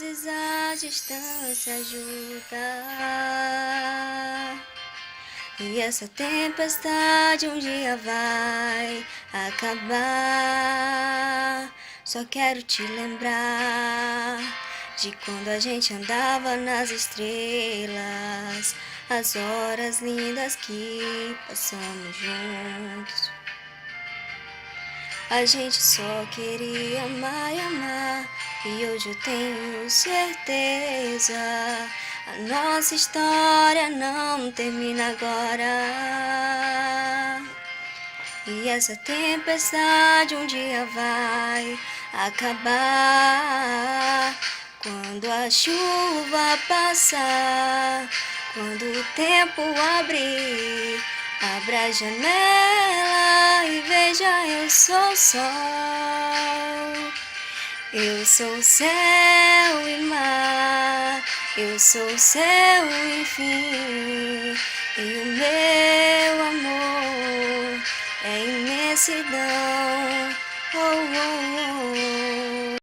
vezes a distância ajuda. E essa tempestade um dia vai acabar. Só quero te lembrar de quando a gente andava nas estrelas, as horas lindas que passamos juntos. A gente só queria amar e amar, e hoje eu tenho certeza, a nossa história não termina agora. E essa tempestade um dia vai acabar, quando a chuva passar, quando o tempo abrir. Abra a janela e veja, eu sou o sol, eu sou o céu e mar, eu sou o céu enfim, e o meu amor é imensidão. Oh, oh, oh.